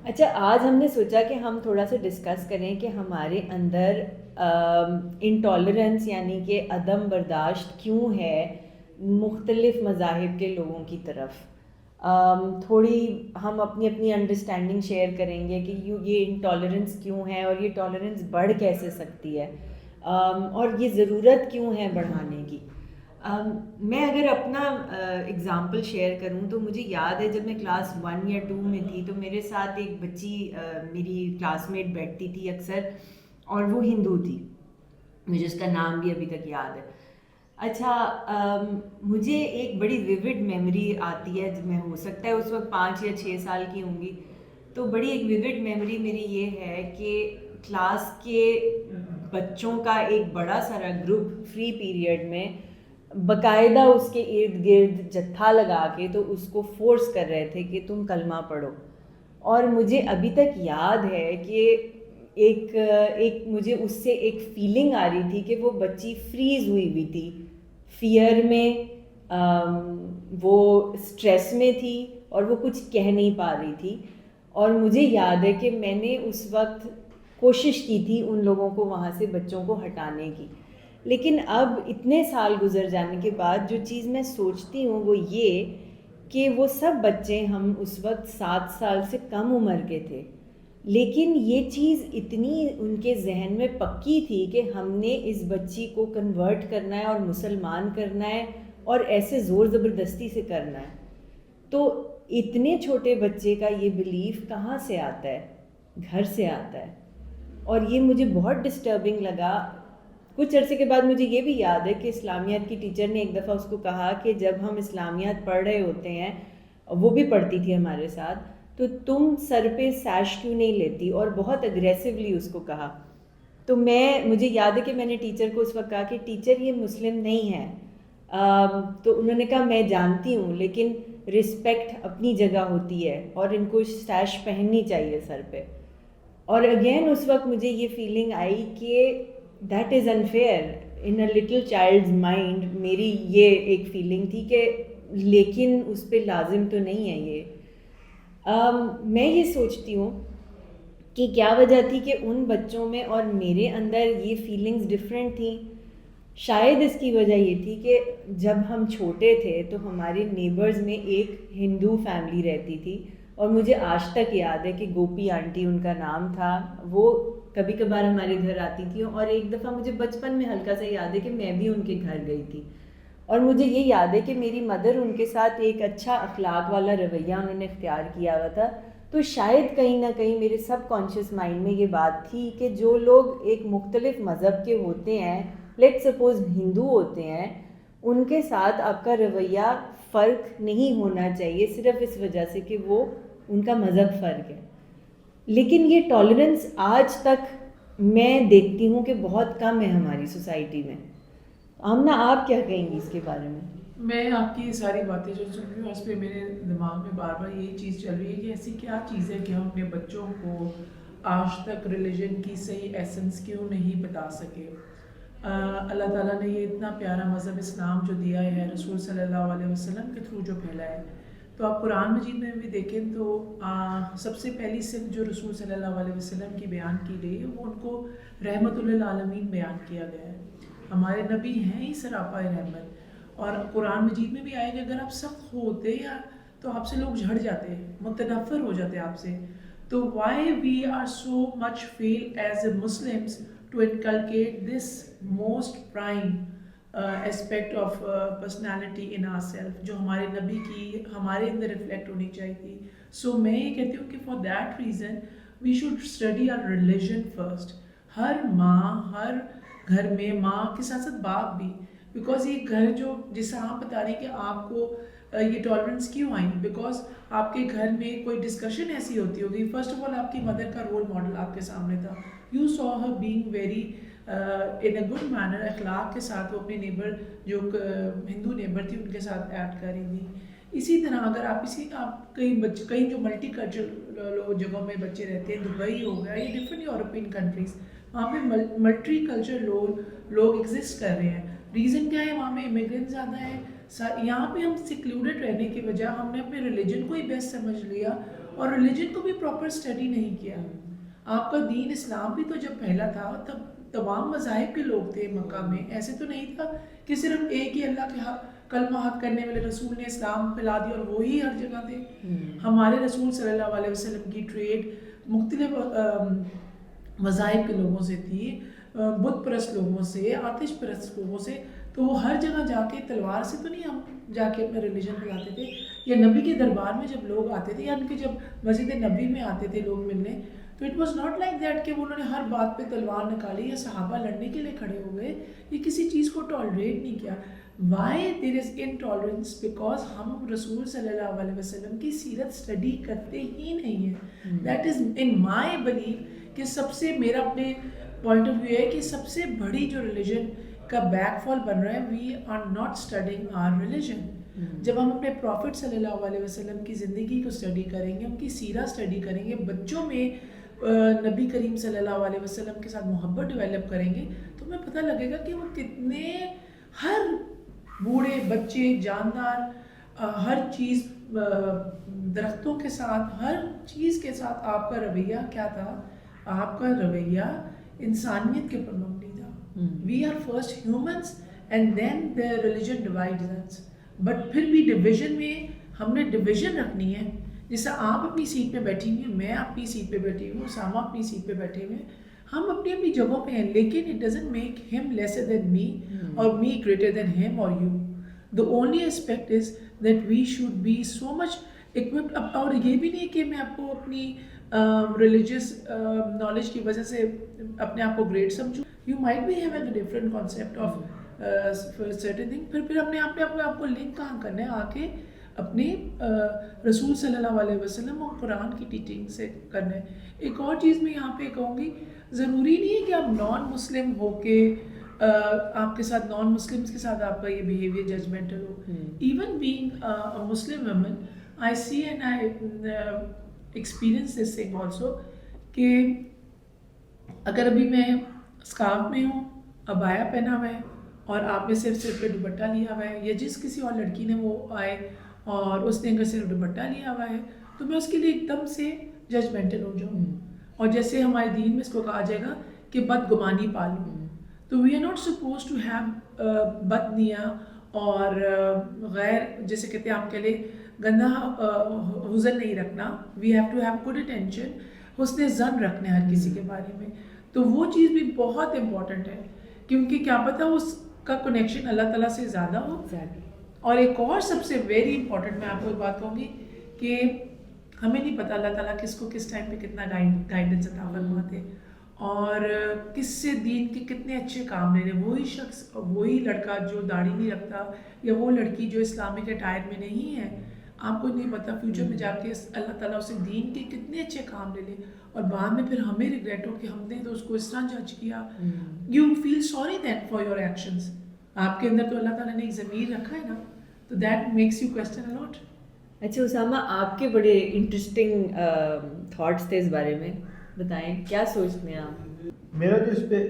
اچھا، آج ہم نے سوچا کہ ہم تھوڑا سا ڈسکس کریں کہ ہمارے اندر انٹالرنس یعنی کہ عدم برداشت کیوں ہے مختلف مذاہب کے لوگوں کی طرف. تھوڑی ہم اپنی اپنی انڈرسٹینڈنگ شیئر کریں گے کہ یہ انٹالرنس کیوں ہے اور یہ ٹالرنس بڑھ کیسے سکتی ہے، اور یہ ضرورت کیوں ہے بڑھانے کی. میں اگر اپنا اگزامپل شیئر کروں تو مجھے یاد ہے جب میں کلاس 1 یا 2 میں تھی تو میرے ساتھ ایک بچی میری کلاس میٹ بیٹھتی تھی اکثر، اور وہ ہندو تھی. مجھے اس کا نام بھی ابھی تک یاد ہے. اچھا، مجھے ایک بڑی ویوڈ میموری آتی ہے، جب میں ہو سکتا ہے اس وقت 5 یا 6 سال کی ہوں گی. تو بڑی ایک ویوڈ میموری میری یہ ہے کہ کلاس کے بچوں کا ایک بڑا سارا گروپ فری پیریڈ میں باقاعدہ اس کے ارد گرد جتھا لگا کے تو اس کو فورس کر رہے تھے کہ تم کلمہ پڑھو. اور مجھے ابھی تک یاد ہے کہ ایک مجھے اس سے ایک فیلنگ آ رہی تھی کہ وہ بچی فریز ہوئی ہوئی تھی، فیئر میں، وہ اسٹریس میں تھی اور وہ کچھ کہہ نہیں پا رہی تھی. اور مجھے یاد ہے کہ میں نے اس وقت کوشش کی تھی ان لوگوں کو وہاں سے بچوں کو ہٹانے کی. لیکن اب اتنے سال گزر جانے کے بعد جو چیز میں سوچتی ہوں وہ یہ کہ وہ سب بچے ہم اس وقت 7 سال سے کم عمر کے تھے، لیکن یہ چیز اتنی ان کے ذہن میں پکی تھی کہ ہم نے اس بچی کو کنورٹ کرنا ہے اور مسلمان کرنا ہے، اور ایسے زور زبردستی سے کرنا ہے. تو اتنے چھوٹے بچے کا یہ بلیف کہاں سے آتا ہے؟ گھر سے آتا ہے. اور یہ مجھے بہت ڈسٹربنگ لگا. کچھ عرصے کے بعد مجھے یہ بھی یاد ہے کہ اسلامیات کی ٹیچر نے ایک دفعہ اس کو کہا کہ جب ہم اسلامیات پڑھ رہے ہوتے ہیں، وہ بھی پڑھتی تھی ہمارے ساتھ، تو تم سر پہ سیش کیوں نہیں لیتی، اور بہت اگریسولی اس کو کہا. تو مجھے یاد ہے کہ میں نے ٹیچر کو اس وقت کہا کہ ٹیچر یہ مسلم نہیں ہے. تو انہوں نے کہا میں جانتی ہوں، لیکن رسپیکٹ اپنی جگہ ہوتی ہے اور ان کو سیش پہننی چاہیے سر پہ. اور اگین اس وقت مجھے یہ فیلنگ آئی کہ that is unfair in a little child's mind. میری یہ ایک فیلنگ تھی کہ لیکن اس پہ لازم تو نہیں ہے یہ. میں یہ سوچتی ہوں کہ کیا وجہ تھی کہ ان بچوں میں اور میرے اندر یہ فیلنگز ڈفرینٹ تھیں. شاید اس کی وجہ یہ تھی کہ جب ہم چھوٹے تھے تو ہمارے نیبرز میں ایک ہندو فیملی رہتی تھی، اور مجھے آج تک یاد ہے کہ گوپی آنٹی ان کا نام تھا. وہ کبھی کبھار ہمارے گھر آتی تھیں، اور ایک دفعہ مجھے بچپن میں ہلکا سا یاد ہے کہ میں بھی ان کے گھر گئی تھی. اور مجھے یہ یاد ہے کہ میری مدر ان کے ساتھ ایک اچھا اخلاق والا رویہ انہوں نے اختیار کیا ہوا تھا. تو شاید کہیں نہ کہیں میرے سب کانشیس مائنڈ میں یہ بات تھی کہ جو لوگ ایک مختلف مذہب کے ہوتے ہیں، لیٹ سپوز ہندو ہوتے ہیں، ان کے ساتھ آپ کا رویہ فرق نہیں ہونا چاہیے صرف اس وجہ سے کہ وہ ان کا مذہب فرق ہے. لیکن یہ ٹالرنس آج تک میں دیکھتی ہوں کہ بہت کم ہے ہماری سوسائٹی میں. آمنہ آپ کیا کہیں گی اس کے بارے میں؟ میں آپ کی ساری باتیں جو سن رہی ہوں اس پہ میرے دماغ میں بار بار یہی چیز چل رہی ہے کہ ایسی کیا چیز ہے کہ ہم اپنے بچوں کو آج تک ریلیجن کی صحیح ایسنس کیوں نہیں بتا سکے. اللہ تعالیٰ نے یہ اتنا پیارا مذہب اسلام جو دیا ہے رسول صلی اللہ علیہ وسلم کے تھرو جو پھیلا ہے، تو آپ قرآن مجید میں بھی دیکھیں تو سب سے پہلی صرف جو رسول صلی اللہ علیہ وسلم کی بیان کی گئی ہے وہ ان کو رحمت للعالمین بیان کیا گیا ہے. ہمارے نبی ہیں ہی سراپا رحمت. اور قرآن مجید میں بھی آئے کہ اگر آپ سخت ہوتے یا تو آپ سے لوگ جھڑ جاتے، متنفر ہو جاتے آپ سے. تو why we are so much feel as a Muslims to inculcate this most prime aspect of personality in our self, جو ہمارے نبی کی ہمارے اندر ریفلیکٹ ہونی چاہیے تھی. سو میں یہ کہتی ہوں کہ for that reason we should study our religion first. ہر ماں، ہر گھر میں ماں کے ساتھ ساتھ باپ بھی، بیکاز یہ گھر جو جیسا آپ بتا رہے ہیں کہ آپ کو یہ ٹالرنس کیوں آئی، بیکاز آپ کے گھر میں کوئی ڈسکشن ایسی ہوتی ہوگی. فرسٹ آف آل آپ کی مدر کا رول ماڈل آپ کے سامنے تھا. You so Hare being very in a good manner, اخلاق کے ساتھ وہ اپنے نیبر جو ہندو نیبر تھی ان کے ساتھ ایکٹ کر رہی تھی. اسی طرح اگر آپ کہیں جو ملٹی کلچر جگہوں میں بچے رہتے ہیں، دبئی ہو گیا یا ڈفرینٹ یورپین کنٹریز، وہاں پہ ملٹی کلچر لوگ ایگزسٹ کر رہے ہیں. ریزن کیا ہے؟ وہاں پہ امیگرینٹ زیادہ ہیں. یہاں پہ ہم سیکلوڈیڈ رہنے کے بجائے ہم نے اپنے ریلیجن کو ہی بیسٹ سمجھ لیا اور ریلیجن کو بھی پراپر اسٹڈی نہیں کیا. آپ کا دین اسلام بھی تو جب پھیلا تھا تب تمام مذاہب کے لوگ تھے مکہ میں. ایسے تو نہیں تھا کہ صرف ایک ہی اللہ کے کلمہ حق کرنے والے رسول نے اسلام پھیلا دیا اور وہی ہر جگہ تھے. ہمارے رسول صلی اللہ علیہ وسلم کی ٹریڈ مختلف مذاہب کے لوگوں سے تھی, بت پرست لوگوں سے, آتش پرست لوگوں سے. تو وہ ہر جگہ جا کے تلوار سے تو نہیں ہم جا کے اپنا ریلیجن پھیلاتے تھے, یا نبی کے دربار میں جب لوگ آتے تھے یا ان کے جب مسجد نبی میں آتے تھے لوگ ملنے, تو it was not like that کہ انہوں نے ہر بات پہ تلوار نکالی یا صحابہ لڑنے کے لیے کھڑے ہو گئے, یہ کسی چیز کو ٹالریٹ نہیں کیا. Why there is intolerance? Because ہم رسول صلی اللہ علیہ وسلم کی سیرت اسٹڈی کرتے ہی نہیں ہیں. That is in my belief کہ سب سے, میرا اپنے پوائنٹ آف ویو ہے کہ سب سے بڑی جو ریلیجن کا بیک فال بن رہا ہے, we are not studying our religion. جب ہم اپنے پروفٹ صلی اللہ علیہ وسلم کی زندگی کو اسٹڈی کریں گے, ان کی سیرت اسٹڈی کریں گے, بچوں میں نبی کریم صلی اللہ علیہ وسلم کے ساتھ محبت ڈیولپ کریں گے, تو ہمیں پتہ لگے گا کہ وہ کتنے, ہر بوڑھے بچے جاندار, ہر چیز, درختوں کے ساتھ, ہر چیز کے ساتھ آپ کا رویہ کیا تھا؟ آپ کا رویہ انسانیت کے پر مبنی تھا. We are first humans and then the religion divides us. But پھر بھی ڈویژن میں ہم نے ڈویژن رکھنی ہے. جیسے آپ اپنی سیٹ پہ بیٹھی ہوئی ہیں, میں اپنی سیٹ پہ بیٹھی ہوں, اسامہ اپنی سیٹ پہ بیٹھے ہوئے ہیں, ہم اپنی اپنی جگہوں پہ ہیں, لیکن اٹ ڈزنٹ میک ہم لیسر دین می اور می گریٹر دین ہم اور you. The only aspect is that we should be so much occupied. اور یہ بھی نہیں کہ میں آپ کو اپنی ریلیجیس نالج کی وجہ سے اپنے آپ کو گریٹ سمجھوں. You might be having a different concept of certain thing. پھر اپنے آپ کو لنک کہاں کرنا ہے؟ آ کے اپنے رسول صلی اللہ علیہ وسلم اور قرآن کی ٹیچنگ سے کرنا ہے. ایک اور چیز میں یہاں پہ کہوں گی, ضروری نہیں ہے کہ آپ نان مسلم ہو کے آپ کے ساتھ, نان مسلمس کے ساتھ آپ کا یہ بیہیویئر ججمنٹل ہو. Even being Muslim women, I see and I experience this thing also, کہ اگر ابھی میں اسکارف میں ہوں, ابایا پہنا ہوا ہے, اور آپ نے صرف سر پہ دوپٹہ لیا ہوا ہے, یا جس کسی اور لڑکی نے وہ آئے اور اس نے اگر صرف دوپٹہ لیا ہوا ہے, تو میں اس کے لیے ایک دم سے ججمنٹل ہو جاؤں. اور جیسے ہمارے دین میں اس کو کہا جائے گا کہ بدگمانی پالو. تو we are not suppose to have بد نیا اور غیر, جیسے کہتے ہیں آپ کہہ لیں گندہ حزن نہیں رکھنا. We have to have good intention, حسن ظن رکھنا ہے ہر کسی کے بارے میں. تو وہ چیز بھی بہت امپورٹنٹ ہے, کیونکہ کیا پتہ اس کا کنیکشن اللہ تعالیٰ سے زیادہ ہو. اور ایک اور سب سے ویری امپورٹنٹ میں آپ کو ایک بات کہوں گی کہ ہمیں نہیں پتہ اللہ تعالیٰ کس کو کس ٹائم پہ کتنا گائیڈنس عطا فرماتے ہیں, اور کس سے دین کے کتنے اچھے کام لے رہے. وہی شخص, وہی لڑکا جو داڑھی نہیں رکھتا, یا وہ لڑکی جو اسلامک اٹائر میں نہیں ہے, آپ کو نہیں پتہ فیوچر میں جا کے اللہ تعالیٰ اسے دین کے کتنے اچھے کام لے لے, اور بعد میں پھر ہمیں ریگریٹ ہو کہ ہم نے تو اس کو اس طرح جج کیا. You feel sorry then for your actions. آپ کے اندر تو اللہ تعالیٰ نے ایک ضمیر رکھا ہے نا, تو that makes you question allot. اچھا اسامہ, آپ کے بڑے انٹرسٹنگ تھاٹس تھے اس بارے میں, بتائیں کیا سوچتے ہیں آپ؟ میرا جو اس پہ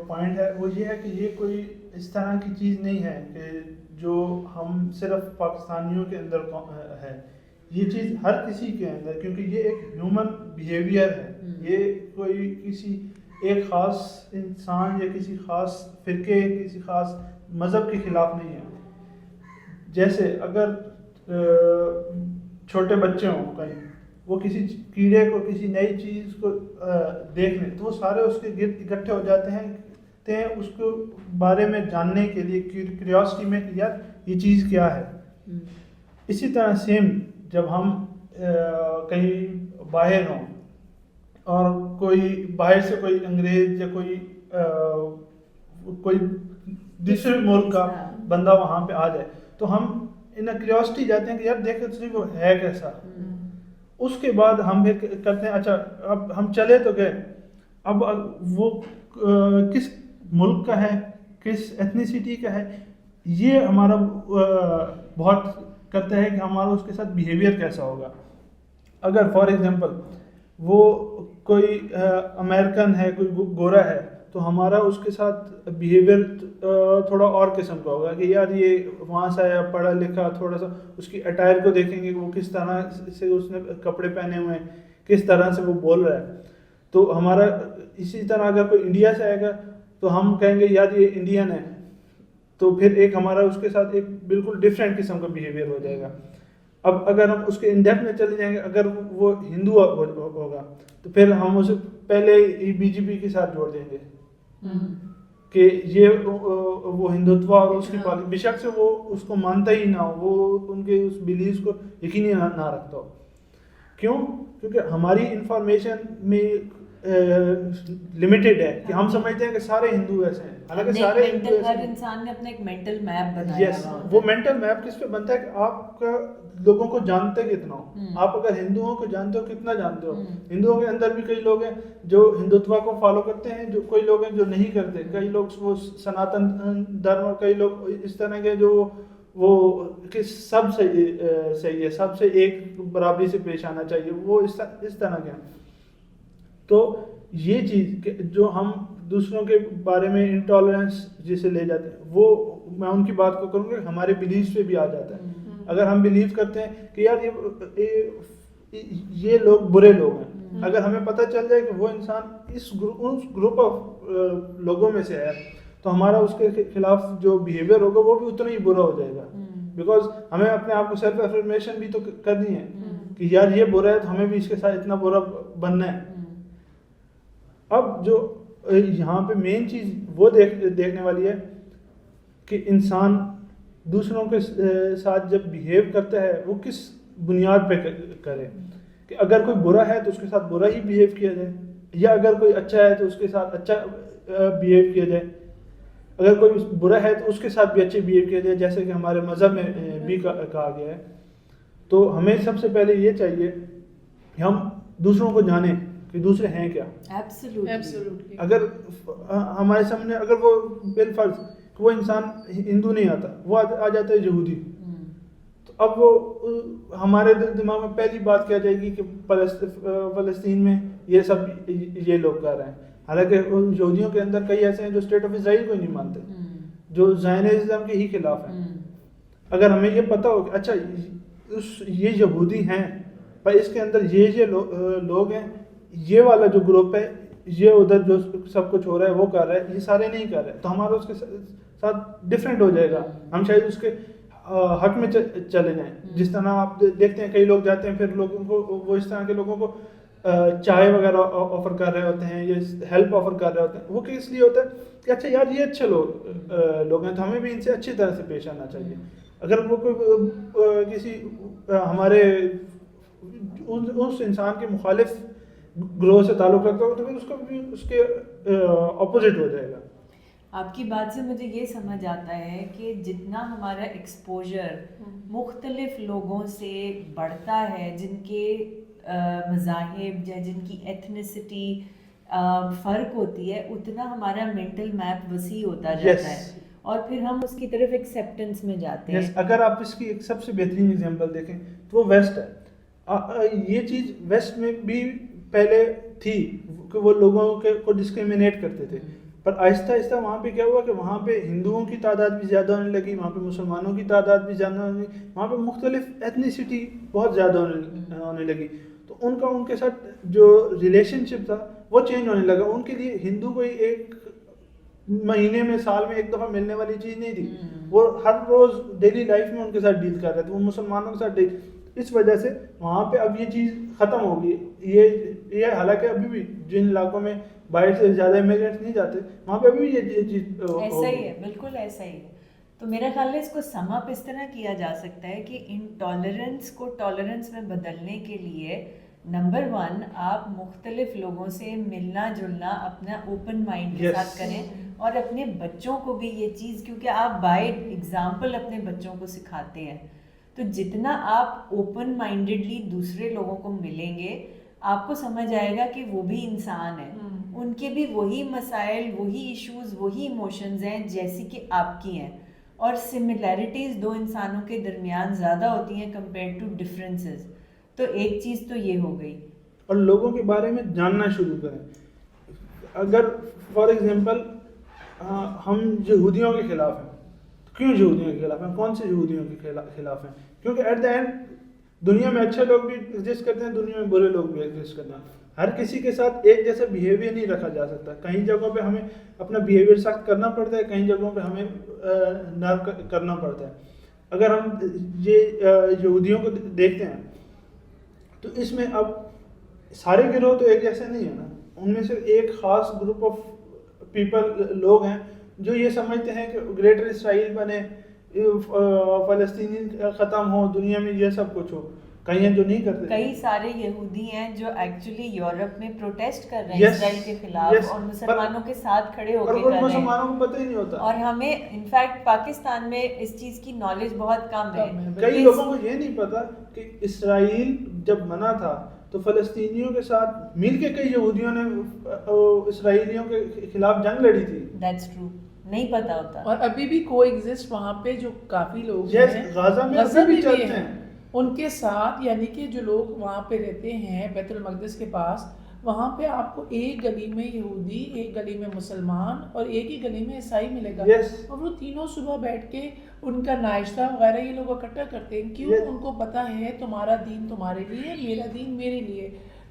پوائنٹ ہے وہ یہ ہے کہ یہ کوئی اس طرح کی چیز نہیں ہے کہ جو ہم صرف پاکستانیوں کے اندر ہے. یہ چیز ہر کسی کے اندر, کیونکہ یہ ایک ہیومن بیہیویئر ہے. یہ کوئی کسی ایک خاص انسان یا کسی خاص فرقے, کسی خاص مذہب کے خلاف نہیں ہے. جیسے اگر چھوٹے بچے ہوں کہیں, وہ کسی کیڑے کو, کسی نئی چیز کو دیکھ لیں, تو وہ سارے اس کے گرد اکٹھے ہو جاتے ہیں اس کو بارے میں جاننے کے لیے, کیوریوسٹی میں کہ یار یہ چیز کیا ہے. اسی طرح سیم جب ہم کہیں باہر ہوں اور کوئی باہر سے کوئی انگریز یا کوئی دوسرے ملک کا بندہ وہاں پہ آ جائے, تو ہم ان کیوریوسٹی جاتے ہیں کہ یار دیکھیں تو وہ ہے کیسا. اس کے بعد ہم بھی کرتے ہیں اچھا اب ہم چلے تو گئے, اب وہ کس ملک کا ہے, کس ایتھنیسٹی کا ہے, یہ ہمارا بہت کرتا ہے کہ ہمارا اس کے ساتھ بیہیویئر کیسا ہوگا. اگر فار ایگزامپل وہ کوئی امریکن ہے, کوئی گورا ہے, تو ہمارا اس کے ساتھ بیہیویئر تھوڑا اور قسم کا ہوگا کہ یار یہ وہاں سے آیا پڑھا لکھا, تھوڑا سا اس کی اٹائر کو دیکھیں گے وہ کس طرح سے اس نے کپڑے پہنے ہوئے ہیں, کس طرح سے وہ بول رہا ہے. تو ہمارا اسی طرح اگر کوئی انڈیا سے آئے گا تو ہم کہیں گے یار یہ انڈین ہے, تو پھر ایک ہمارا اس کے ساتھ ایک بالکل ڈفرینٹ قسم کا بیہیویئر ہو جائے گا. اب اگر ہم اس کے ان ڈیپتھ میں چلے جائیں گے, اگر وہ ہندو ہوگا تو پھر ہم اسے پہلے ہی بی جے پی کے ساتھ جوڑ دیں گے کہ یہ وہ ہندوتوا اور اس کی پالیسی بے شک سے وہ اس کو مانتا ہی نہ ہو, وہ ان کے اس بلیفس کو یقینی نہ رکھتا ہو. کیوں؟ کیونکہ ہماری انفارمیشن میں لمیٹڈ ہے کہ ہم سمجھتے ہیں کہ سارے ہندو ایسے ہیں, حالانکہ سارے ہندو ہر انسان نے اپنا ایک مینٹل میپ بنایا. یس, وہ مینٹل میپ کس پہ بنتا ہے کہ آپ کا لوگوں کو جانتے کتنا ہو. آپ اگر ہندوؤں کو جانتے ہو کتنا جانتے ہو. ہندوؤں کے اندر بھی کئی لوگ ہیں جو ہندوتوا کو فالو کرتے ہیں, جو کوئی لوگ ہیں جو نہیں کرتے, کئی لوگ وہ سناتن دھرم, اور کئی لوگ اس طرح کے جو وہ کہ سب صحیح ہے, سب سے ایک برابری سے پیش آنا چاہیے, وہ اس طرح کے ہیں. تو یہ چیز کہ جو ہم دوسروں کے بارے میں انٹالرنس جسے لے جاتے ہیں, وہ میں ان کی بات کو کروں گا ہمارے بلیفس پہ بھی آ جاتا ہے. اگر ہم بلیو کرتے ہیں کہ یار یہ لوگ برے لوگ ہیں, اگر ہمیں پتہ چل جائے کہ وہ انسان اس گروپ آف لوگوں میں سے ہے, تو ہمارا اس کے خلاف جو بیہیویئر ہوگا وہ بھی اتنا ہی برا ہو جائے گا. بیکاز ہمیں اپنے آپ کو سیلف افرمیشن بھی تو کرنی ہے کہ یار یہ برا ہے تو ہمیں بھی اس کے ساتھ اتنا برا بننا ہے. اب جو یہاں پہ مین چیز وہ دیکھنے والی ہے کہ انسان دوسروں کے ساتھ جب بیہیو کرتا ہے وہ کس بنیاد پہ کرے, کہ اگر کوئی برا ہے تو اس کے ساتھ برا ہی بیہیو کیا جائے, یا اگر کوئی اچھا ہے تو اس کے ساتھ اچھا بیہیو کیا جائے, اگر کوئی برا ہے تو اس کے ساتھ بھی اچھے بیہیو کیا جائے, جیسے کہ ہمارے مذہب میں بھی کہا گیا ہے. تو ہمیں سب سے پہلے یہ چاہیے کہ ہم دوسروں کو جانیں کہ دوسرے ہیں کیا. ایبسولوٹلی. اگر ہمارے سامنے اگر وہ بالفرض وہ انسان ہندو نہیں آتا, وہ آ جاتا ہے یہودی, تو اب وہ ہمارے دماغ میں پہلی بات کیا جائے گی کہ فلسطین میں یہ سب یہ لوگ کر رہے ہیں. حالانکہ یہودیوں کے اندر کئی ایسے ہیں جو اسٹیٹ آف اسرائیل کو نہیں مانتے, جو زائنزم کے ہی خلاف ہیں. اگر ہمیں یہ پتہ ہو کہ اچھا یہ یہودی ہیں پر اس کے اندر یہ لوگ ہیں, یہ والا جو گروپ ہے یہ ادھر جو سب کچھ ہو رہا ہے وہ کر رہا ہے, یہ سارے نہیں کر رہے, تو ہمارا اس کے ساتھ ڈفرینٹ ہو جائے گا. ہم شاید اس کے حق میں چلے جائیں. جس طرح آپ دیکھتے ہیں کئی لوگ جاتے ہیں پھر لوگوں کو وہ اس طرح کے لوگوں کو چائے وغیرہ آفر کر رہے ہوتے ہیں, یہ ہیلپ آفر کر رہے ہوتے ہیں. وہ کس لیے ہوتا ہے کہ اچھا یار یہ اچھے لوگ ہیں تو ہمیں بھی ان سے اچھی طرح سے پیش آنا چاہیے. اگر وہ کوئی کسی ہمارے اس انسان کے مخالف گروہ سے تعلق رکھتا ہوگا تو پھر اس کو بھی اس کے اپوزٹ ہو جائے گا. آپ کی بات سے مجھے یہ سمجھ آتا ہے کہ جتنا ہمارا ایکسپوجر مختلف لوگوں سے بڑھتا ہے, جن کے مذاہب یا جن کی ایتھنیسٹی فرق ہوتی ہے, اتنا ہمارا مینٹل میپ وسیع ہوتا جاتا ہے, اور پھر ہم اس کی طرف ایکسیپٹنس میں جاتے ہیں. اگر آپ اس کی ایک سب سے بہترین اگزامپل دیکھیں تو وہ ویسٹ ہے. یہ چیز ویسٹ میں بھی پہلے تھی کہ وہ لوگوں کو ڈسکریمنیٹ کرتے تھے, پر آہستہ آہستہ وہاں پہ کیا ہوا کہ وہاں پہ ہندوؤں کی تعداد بھی زیادہ ہونے لگی, وہاں پہ مسلمانوں کی تعداد بھی زیادہ ہونے لگی, وہاں پہ مختلف ایتھنیسٹی بہت زیادہ ہونے لگی. تو ان کے ساتھ جو ریلیشن شپ تھا وہ چینج ہونے لگا. ان کے لیے ہندو کوئی ایک مہینے میں سال میں ایک دفعہ ملنے والی چیز نہیں تھی, وہ ہر روز ڈیلی لائف میں ان کے ساتھ ڈیل کر رہے تھے, وہ مسلمانوں کے ساتھ ڈیل. اس وجہ سے وہاں پہ اب یہ چیز ختم ہوگی. یہ حالانکہ ابھی بھی جن علاقوں میں باہر سے زیادہ امیگرینٹس نہیں جاتے وہاں پہ ابھی بھی یہ چیز ایسا ہی ہے, بالکل ایسا ہی ہے. تو میرا خیال ہے اس کو سم اپ اس طرح کیا جا سکتا ہے کہ انٹالرنس کو ٹالرنس میں بدلنے کے لیے نمبر 1 آپ مختلف لوگوں سے ملنا جلنا اپنا اوپن مائنڈ کے ساتھ کریں, اور اپنے بچوں کو بھی یہ چیز, کیونکہ آپ بائی ایگزامپل اپنے بچوں کو سکھاتے ہیں, تو جتنا آپ اوپن مائنڈیڈلی دوسرے لوگوں کو ملیں گے آپ کو سمجھ آئے گا کہ وہ بھی انسان ہیں, ان کے بھی وہی مسائل, وہی ایشوز, وہی ایموشنز ہیں جیسی کہ آپ کی ہیں, اور سملیرٹیز دو انسانوں کے درمیان زیادہ ہوتی ہیں کمپیئر ٹو ڈفرینسز. تو ایک چیز تو یہ ہو گئی. اور لوگوں کے بارے میں جاننا شروع کریں. اگر فار ایگزامپل ہم یہودیوں کے خلاف ہیں، کیوں یہودیوں کے خلاف ہیں؟ کون سے یہودیوں کے خلاف ہیں؟ کیونکہ ایٹ دا اینڈ دنیا میں اچھے لوگ بھی ایگزسٹ کرتے ہیں، دنیا میں برے لوگ بھی ایگزسٹ کرتے ہیں. ہر کسی کے ساتھ ایک جیسا بیہیویئر نہیں رکھا جا سکتا. کہیں جگہوں پہ ہمیں اپنا بیہیویئر سخت کرنا پڑتا ہے، کہیں جگہوں پہ ہمیں نرم کرنا پڑتا ہے. اگر ہم یہ یہودیوں کو دیکھتے ہیں تو اس میں اب سارے گروہ تو ایک جیسے نہیں ہیں نا، ان میں سے ایک خاص گروپ آف پیپل لوگ ہیں جو یہ سمجھتے ہیں کہ گریٹر اسرائیل بنے، فلسطینی ختم ہو، دنیا میں یہ سب کچھ ہو. کئی ہیں جو نہیں کرتے. کئی سارے یہودی ہیں جو ایکچولی یورپ میں پروٹیسٹ کر رہے ہیں اسرائیل کے خلاف، اور مسلمانوں کے ساتھ کھڑے ہو کے کر رہے ہیں، مسلمانوں کو پتہ ہی نہیں ہوتا. اور ہمیں انفیکٹ پاکستان میں اس چیز کی نالج بہت کم ہے. کئی لوگوں کو یہ نہیں پتا کہ اسرائیل جب بنا تھا تو فلسطینیوں کے ساتھ مل کے کئی یہودیوں نے اسرائیلیوں کے خلاف جنگ لڑی تھی. دیٹس ٹرو، نہیں پتا ہوتا. اور ابھی بھی کو ایگزسٹ وہاں پہ جو کافی لوگ ہیں غزہ میں ابھی بھی چلتے ہیں ان کے ساتھ، یعنی کہ جو لوگ وہاں پہ رہتے ہیں بیت المقدس کے پاس، وہاں پہ آپ کو ایک گلی میں یہودی، ایک گلی میں مسلمان اور ایک ہی گلی میں عیسائی ملے گا. اور وہ تینوں صبح بیٹھ کے ان کا ناشتہ وغیرہ یہ لوگ اکٹھا کرتے ہیں. کیوں؟ ان کو پتہ ہے تمہارا دین تمہارے لیے، میرا دین میرے لیے.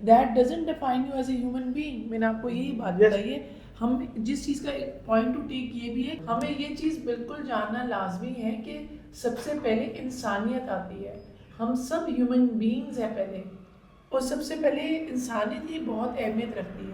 That doesn't define you as a human being. میں نے آپ کو یہی بات بتائی ہے. ہم جس چیز کا ایک پوائنٹ ٹو ٹیک یہ بھی ہے، ہمیں یہ چیز بالکل جاننا لازمی ہے کہ سب سے پہلے انسانیت آتی ہے. ہم سب ہیومن بینگز ہیں پہلے، اور سب سے پہلے انسانیت ہی بہت اہمیت رکھتی ہے.